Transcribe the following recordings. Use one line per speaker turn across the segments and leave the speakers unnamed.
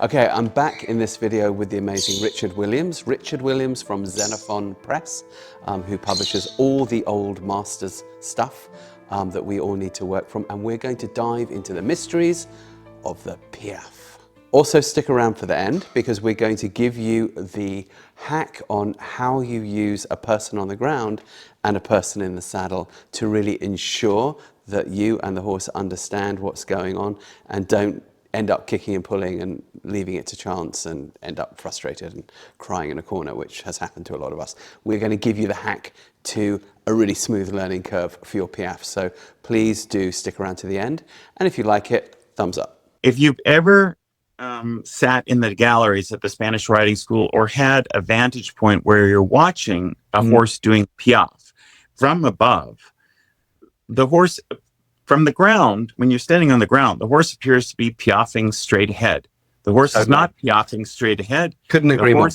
Okay, I'm back in this video with the amazing Richard Williams. Richard Williams from Xenophon Press, who publishes all the old masters stuff that we all need to work from. And we're going to dive into the mysteries of the Piaffe. Also stick around for the end, because we're going to give you the hack on how you use a person on the ground and a person in the saddle to really ensure that you and the horse understand what's going on and don't end up kicking and pulling and leaving it to chance and end up frustrated and crying in a corner, which has happened to a lot of us. We're going to give you the hack to a really smooth learning curve for your Piaffe. So please do stick around to the end. And if you like it, thumbs up.
If you've ever sat in the galleries at the Spanish riding school or had a vantage point where you're watching a horse doing Piaffe from above, the horse from the ground, when you're standing on the ground, the horse appears to be piaffing straight ahead. The horse is not piaffing straight ahead.
Couldn't agree more.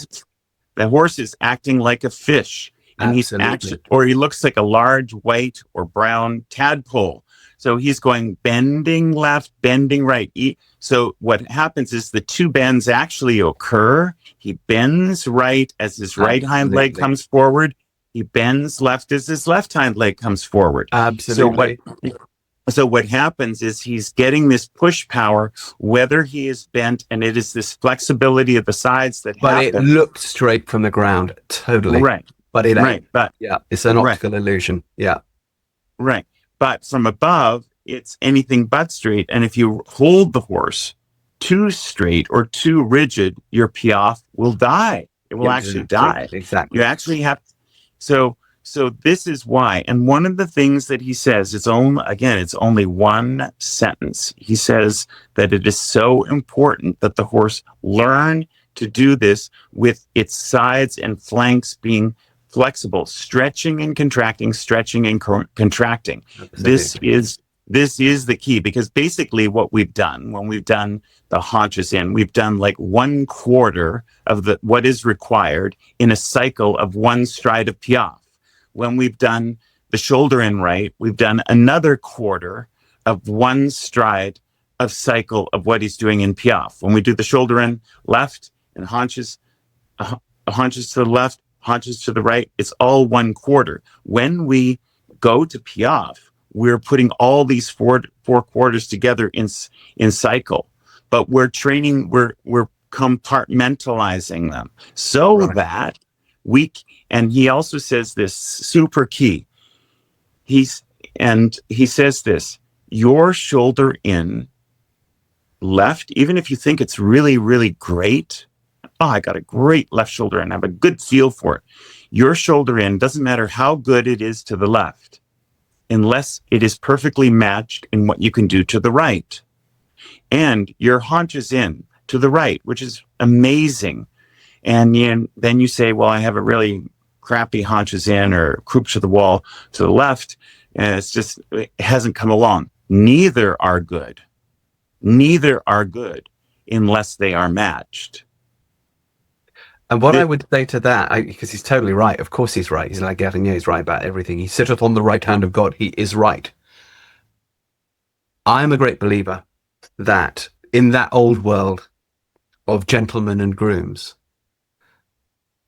The horse is acting like a fish, and he's actually, or he looks like a large white or brown tadpole. So he's going bending left, bending right. So what happens is the two bends actually occur. He bends right as his right hind leg comes forward. He bends left as his left hind leg comes forward.
Absolutely.
So what happens is he's getting this push power, whether he is bent, and it is this flexibility of the sides that happen.
But it looked straight from the ground, totally.
Right.
But it ain't.
Right. But
yeah, it's an optical illusion. Yeah.
Right. But from above, it's anything but straight. And if you hold the horse too straight or too rigid, your Piaffe will die. It will actually die.
Exactly.
You actually have. So this is why. And one of the things that he says, it's only one sentence. He says that it is so important that the horse learn to do this with its sides and flanks being flexible, stretching and contracting, stretching and contracting. This is the key, because basically what we've done when we've done the haunches in, we've done like 1/4 of what is required in a cycle of one stride of Piaffe. When we've done the shoulder in right, we've done another 1/4 of one stride of cycle of what he's doing in Piaffe. When we do the shoulder in left and haunches to the left, haunches to the right, it's all 1/4. When we go to Piaffe, we're putting all these four quarters together in cycle, but we're compartmentalizing them so that and he also says this super key. He says this: your shoulder in left, even if you think it's really, really great, I got a great left shoulder in, I have a good feel for it. Your shoulder in doesn't matter how good it is to the left, unless it is perfectly matched in what you can do to the right. And your haunches in to the right, which is amazing. And then you say, well, I have a really crappy haunches in or croup to the wall to the left, and it hasn't come along. Neither are good. Neither are good unless they are matched.
And what I would say to that, because he's totally right. Of course he's right. He's like Gavinier, he's right about everything. He sitteth on the right hand of God. He is right. I'm a great believer that in that old world of gentlemen and grooms,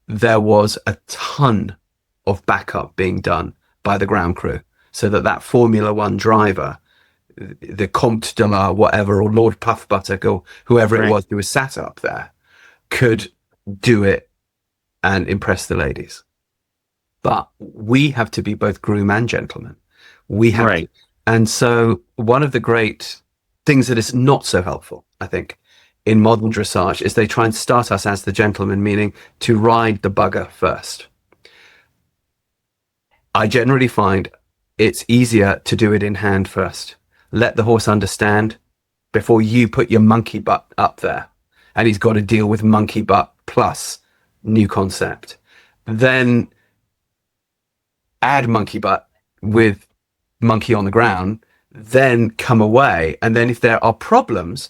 there was a ton of backup being done by the ground crew, so that Formula One driver, the Comte de la whatever, or Lord Puff Buttock, or whoever it was who was sat up there, could do it and impress the ladies. But we have to be both groom and gentleman. We have to. And so one of the great things that is not so helpful, I think, in modern dressage is they try and start us as the gentleman, meaning to ride the bugger first. I generally find it's easier to do it in hand first. Let the horse understand before you put your monkey butt up there, and he's got to deal with monkey butt plus new concept. Then add monkey butt with monkey on the ground, then come away. And then if there are problems,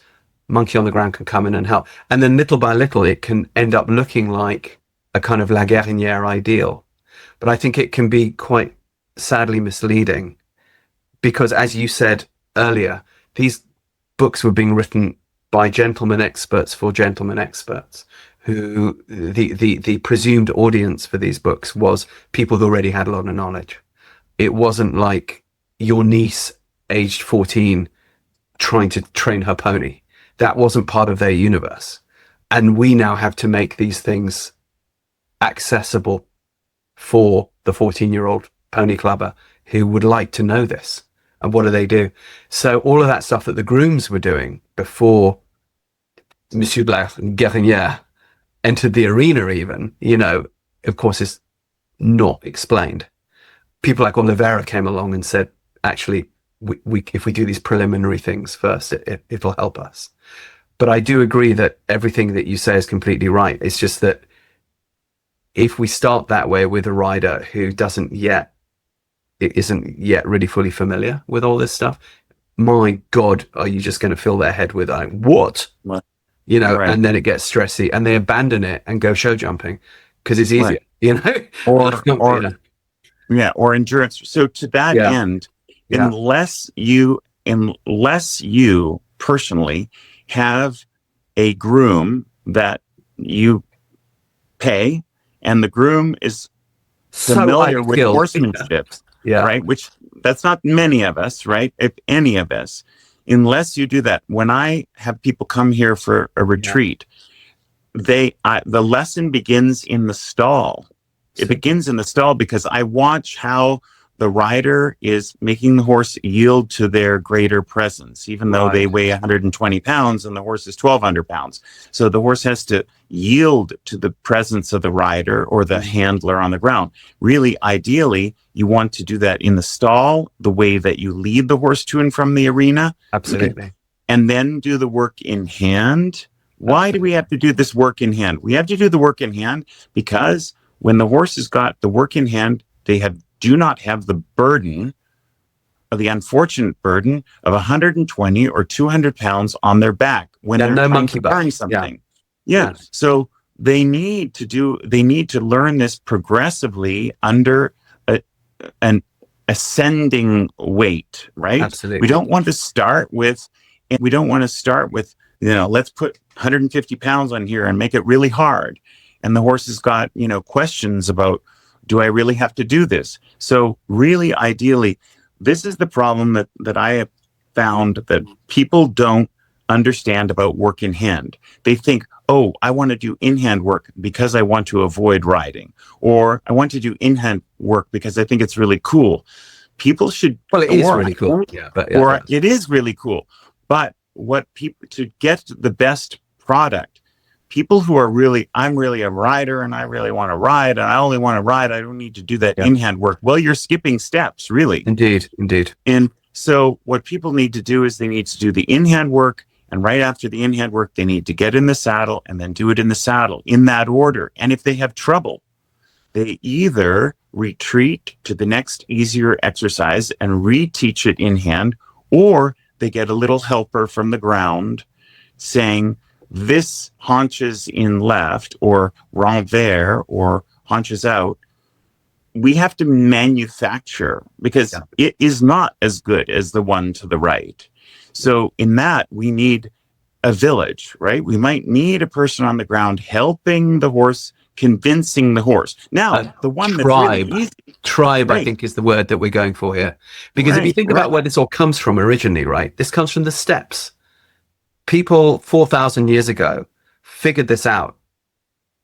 monkey on the ground can come in and help. And then little by little, it can end up looking like a kind of La Guerinière ideal. But I think it can be quite sadly misleading, because as you said earlier, these books were being written by gentlemen experts for gentlemen experts, who the presumed audience for these books was people who already had a lot of knowledge. It wasn't like your niece aged 14 trying to train her pony. That wasn't part of their universe. And we now have to make these things accessible for the 14-year-old pony clubber who would like to know this. And what do? So all of that stuff that the grooms were doing before Monsieur Guerinier entered the arena even, of course, is not explained. People like Oliveira came along and said, actually, we if we do these preliminary things first, it'll help us. But I do agree that everything that you say is completely right. It's just that if we start that way with a rider who isn't yet really fully familiar with all this stuff, my God, are you just going to fill their head with what?
Right.
And then it gets stressy and they abandon it and go show jumping because it's easier,
right. Or endurance. So to that end, unless you personally have a groom that you pay, and the groom is familiar with horsemanship, right? Which that's not many of us, right? If any of us, unless you do that. When I have people come here for a retreat, the lesson begins in the stall. It begins in the stall because I watch how the rider is making the horse yield to their greater presence, even though they weigh 120 pounds and the horse is 1,200 pounds. So the horse has to yield to the presence of the rider or the handler on the ground. Really, ideally, you want to do that in the stall, the way that you lead the horse to and from the arena.
Absolutely.
And then do the work in hand. Why do we have to do this work in hand? We have to do the work in hand because when the horse has got the work in hand, they do not have the burden, of the unfortunate burden of 120 or 200 pounds on their back when they're trying to learn something. So they need to learn this progressively under an ascending weight, right?
Absolutely.
We don't want to start with, let's put 150 pounds on here and make it really hard. And the horse has got, questions about, do I really have to do this? So really, ideally, this is the problem that I have found that people don't understand about work in hand. They think, oh, I want to do in-hand work because I want to avoid riding, or I want to do in-hand work because I think it's really cool. People should...
Well, it is really cool.
It is really cool. But to get the best product, people who are really, I'm really a rider and I really want to ride and I only want to ride, I don't need to do that in-hand work. Well, you're skipping steps, really.
Indeed.
And so what people need to do is they need to do the in-hand work, and right after the in-hand work, they need to get in the saddle and then do it in the saddle in that order. And if they have trouble, they either retreat to the next easier exercise and reteach it in hand, or they get a little helper from the ground saying, this haunches in left, or renvers, or haunches out. We have to manufacture because it is not as good as the one to the right. So in that, we need a village, right? We might need a person on the ground helping the horse, convincing the horse. Now, the one that's really easy,
tribe, I think, is the word that we're going for here. Because if you think about where this all comes from originally, right? This comes from the steppes. People 4,000 years ago figured this out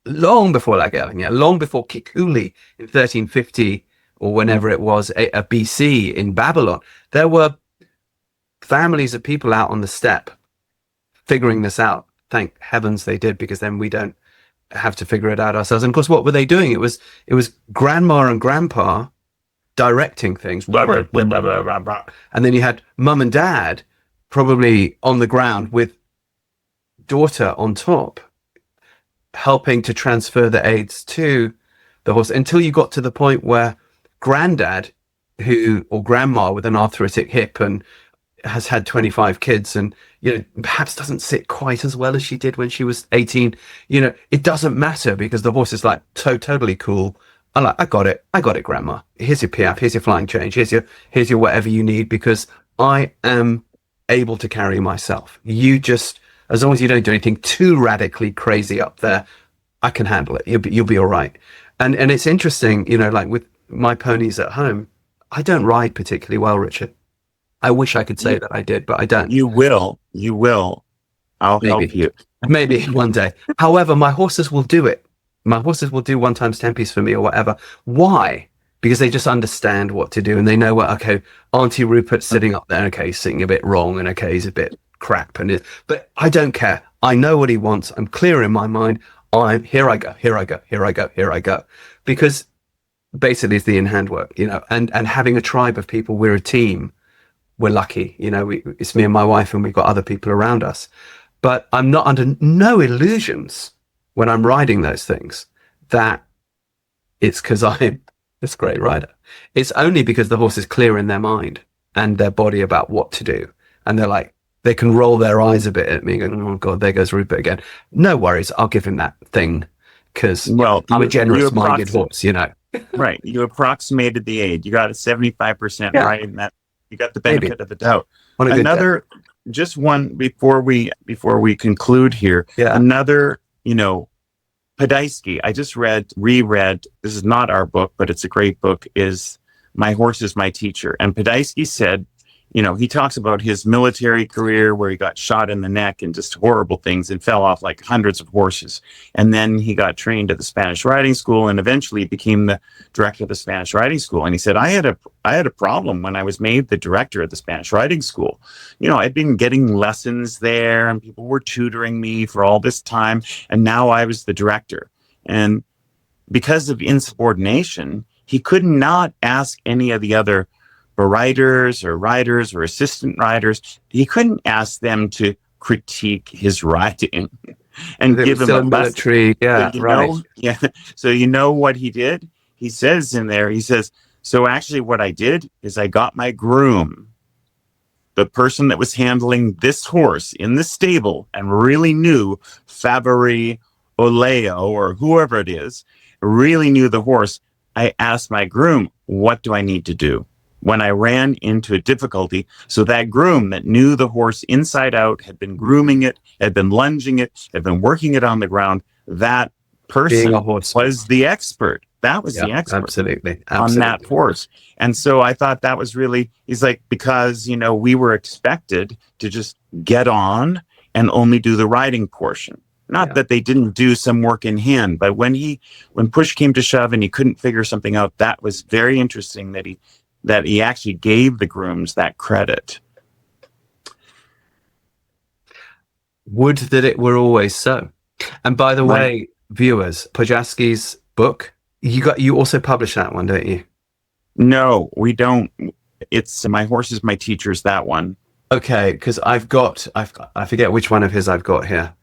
long before La Guerinier, long before Kikuli in 1350 or whenever it was, a BC in Babylon. There were families of people out on the steppe figuring this out. Thank heavens they did, because then we don't have to figure it out ourselves. And of course, what were they doing? It was grandma and grandpa directing things. And then you had mum and dad probably on the ground with daughter on top, helping to transfer the aids to the horse, until you got to the point where granddad or grandma with an arthritic hip and has had 25 kids and, perhaps doesn't sit quite as well as she did when she was 18. It doesn't matter, because the horse is like totally cool. I got it, grandma. Here's your Piaffe, here's your flying change, here's your whatever you need, because I am able to carry myself. You just as long as you don't do anything too radically crazy up there, I can handle it. You'll be all right. And it's interesting, you know, like with my ponies at home, I don't ride particularly well, Richard. I wish I could say that I did, but I don't.
You will. I'll help you.
Maybe one day. However, my horses will do it. My horses will do 1 times 10 piece for me or whatever. Why? Because they just understand what to do, and they know what, okay, Auntie Rupert's sitting up there, okay, he's sitting a bit wrong, and okay, he's a bit crap. But I don't care. I know what he wants. I'm clear in my mind. Here I go. Because basically it's the in-hand work, you know, and having a tribe of people, we're a team. We're lucky, you know, it's me and my wife, and we've got other people around us. But I'm not under no illusions when I'm riding those things that it's because I'm this great rider. It's only because the horse is clear in their mind and their body about what to do. And they're like, they can roll their eyes a bit at me going, oh God, there goes Rupert again. No worries, I'll give him that thing because I'm a generous-minded horse, you know.
Right. You approximated the age. You got a 75% right, and that you got the benefit of the doubt. Another, just one before we conclude here. Yeah. Another, you know, Podhajsky, I just reread, this is not our book, but it's a great book, is My Horse is My Teacher. And Podhajsky said, you know, he talks about his military career where he got shot in the neck and just horrible things and fell off like hundreds of horses. And then he got trained at the Spanish riding school and eventually became the director of the Spanish riding school. And he said, I had a problem when I was made the director of the Spanish riding school. You know, I'd been getting lessons there and people were tutoring me for all this time. And now I was the director. And because of insubordination, he could not ask any of the other riders or assistant riders. He couldn't ask them to critique his riding and give him a military. Yeah, so right. So you know what he did? He says in there, he says, so actually what I did is I got my groom, the person that was handling this horse in the stable and really knew Favre Oleo or whoever it is, really knew the horse. I asked my groom, what do I need to do? When I ran into a difficulty, so that groom that knew the horse inside out, had been grooming it, had been lunging it, had been working it on the ground, that person was the expert. That was the expert. Absolutely. On that horse. And so I thought that was really, he's like, because, you know, we were expected to just get on and only do the riding portion. Not that they didn't do some work in hand, but when push came to shove and he couldn't figure something out, that was very interesting that he actually gave the grooms that credit.
Would that it were always so. And by the way, viewers, Podhajsky's book, you also publish that one, don't you?
No, we don't. It's My Horse is My Teacher's, that one.
Okay, because I forget which one of his I've got here,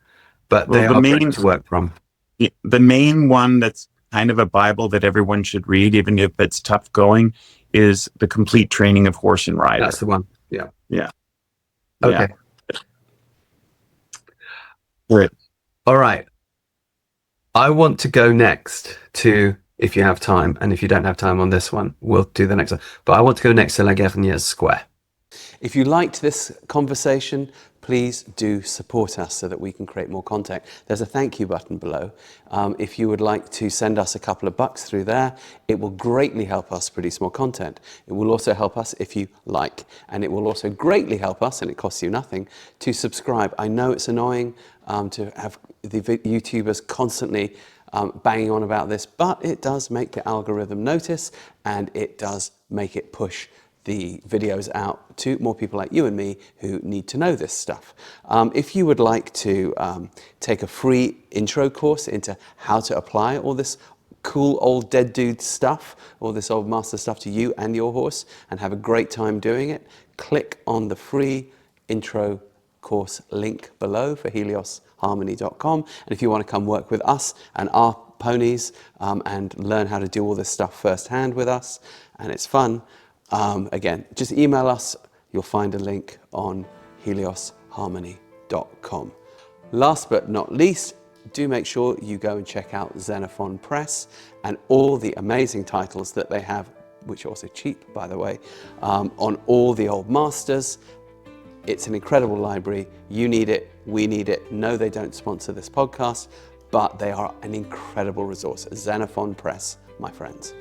but they are great to work from.
The main one that's kind of a Bible that everyone should read, even if it's tough going, is The Complete Training of Horse and Rider.
That's the one. Yeah.
Yeah.
Okay.
Yeah. Right.
All right. I want to go next to, if you have time, and if you don't have time on this one, we'll do the next one. But I want to go next to La Guernière Square. If you liked this conversation, please do support us so that we can create more content. There's a thank you button below. If you would like to send us a couple of bucks through there, it will greatly help us produce more content. It will also help us if you like, and it will also greatly help us, and it costs you nothing, to subscribe. I know it's annoying to have the YouTubers constantly banging on about this, but it does make the algorithm notice, and it does make it push the videos out to more people like you and me who need to know this stuff. If you would like to take a free intro course into how to apply all this cool old dead dude stuff, all this old master stuff to you and your horse, and have a great time doing it, click on the free intro course link below for heliosharmony.com. And if you want to come work with us and our ponies and learn how to do all this stuff firsthand with us, and it's fun, again, just email us. You'll find a link on heliosharmony.com. Last but not least, do make sure you go and check out Xenophon Press and all the amazing titles that they have, which are also cheap, by the way, on all the old masters. It's an incredible library. You need it. We need it. No, they don't sponsor this podcast, but they are an incredible resource. Xenophon Press, my friends.